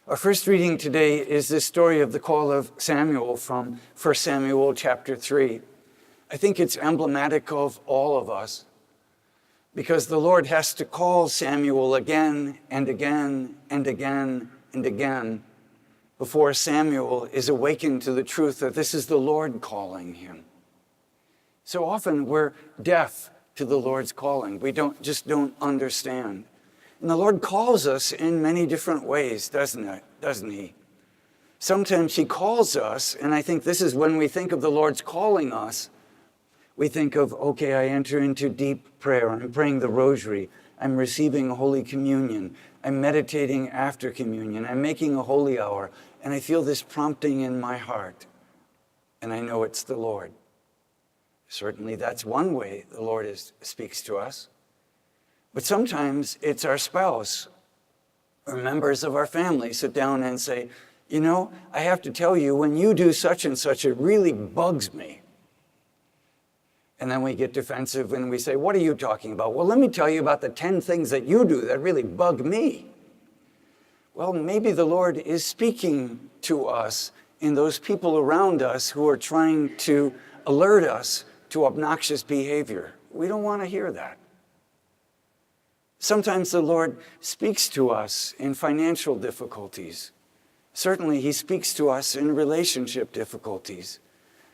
Our first reading today is the story of the call of Samuel from 1 Samuel chapter 3. I think it's emblematic of all of us because the Lord has to call Samuel again and again and again and again before Samuel is awakened to the truth that this is the Lord calling him. So often we're deaf to the Lord's calling. We don't understand. And the Lord calls us in many different ways, doesn't he? Sometimes he calls us, and I think this is when we think of the Lord's calling us, we think of, okay, I enter into deep prayer. I'm praying the rosary. I'm receiving Holy Communion. I'm meditating after communion. I'm making a holy hour. And I feel this prompting in my heart. And I know it's the Lord. Certainly that's one way the Lord speaks to us. But sometimes it's our spouse or members of our family sit down and say, you know, I have to tell you, when you do such and such, it really bugs me. And then we get defensive and we say, what are you talking about? Well, let me tell you about the 10 things that you do that really bug me. Well, maybe the Lord is speaking to us in those people around us who are trying to alert us to obnoxious behavior. We don't want to hear that. Sometimes the Lord speaks to us in financial difficulties. Certainly, he speaks to us in relationship difficulties.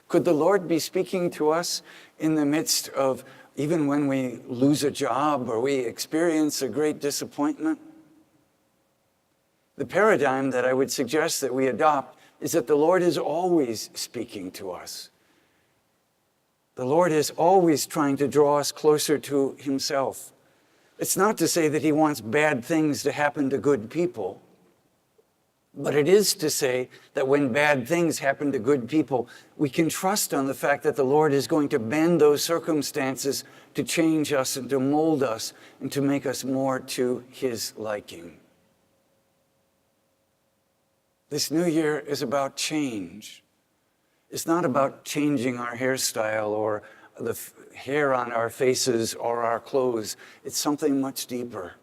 Could the Lord be speaking to us in the midst of even when we lose a job or we experience a great disappointment? The paradigm that I would suggest that we adopt is that the Lord is always speaking to us. The Lord is always trying to draw us closer to himself. It's not to say that he wants bad things to happen to good people, but it is to say that when bad things happen to good people, we can trust on the fact that the Lord is going to bend those circumstances to change us and to mold us and to make us more to his liking. This new year is about change. It's not about changing our hairstyle or the hair on our faces or our clothes. It's something much deeper.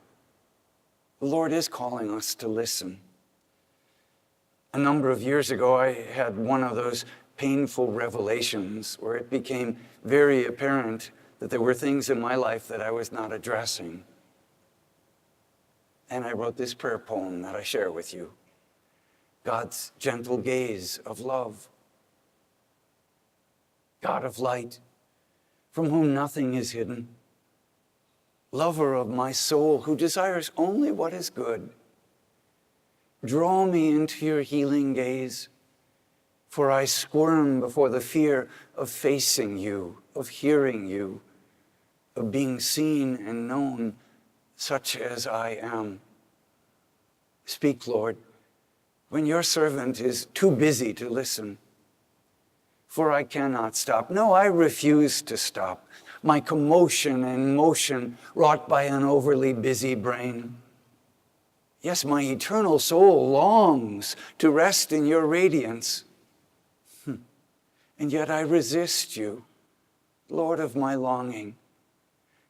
The Lord is calling us to listen. A number of years ago, I had one of those painful revelations where it became very apparent that there were things in my life that I was not addressing. And I wrote this prayer poem that I share with you. God's gentle gaze of love. God of light, from whom nothing is hidden, lover of my soul, who desires only what is good. Draw me into your healing gaze, for I squirm before the fear of facing you, of hearing you, of being seen and known such as I am. Speak, Lord, when your servant is too busy to listen. For I cannot stop. No, I refuse to stop. My commotion and motion wrought by an overly busy brain. Yes, my eternal soul longs to rest in your radiance. And yet I resist you, Lord of my longing,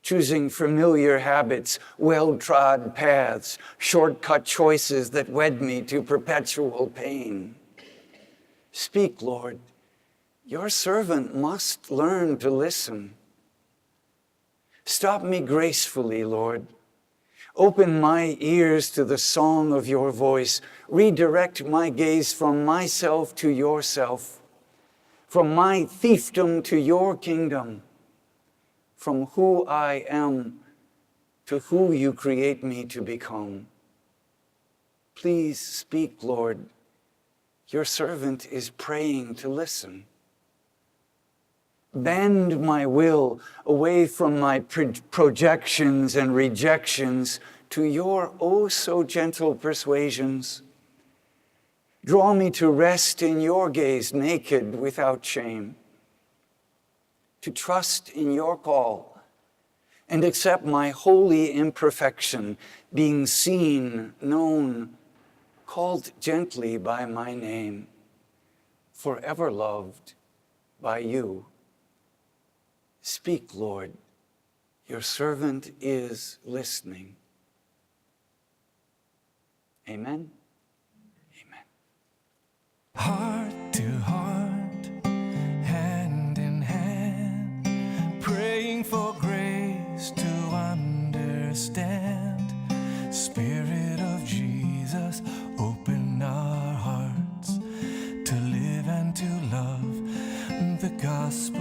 choosing familiar habits, well-trod paths, shortcut choices that wed me to perpetual pain. Speak, Lord. Your servant must learn to listen. Stop me gracefully, Lord. Open my ears to the song of your voice. Redirect my gaze from myself to yourself, from my fiefdom to your kingdom, from who I am to who you create me to become. Please speak, Lord. Your servant is praying to listen. Bend my will away from my projections and rejections to your oh so gentle persuasions. Draw me to rest in your gaze, naked without shame, to trust in your call and accept my holy imperfection, being seen, known, called gently by my name, forever loved by you. Speak, Lord, your servant is listening. Amen. prosper.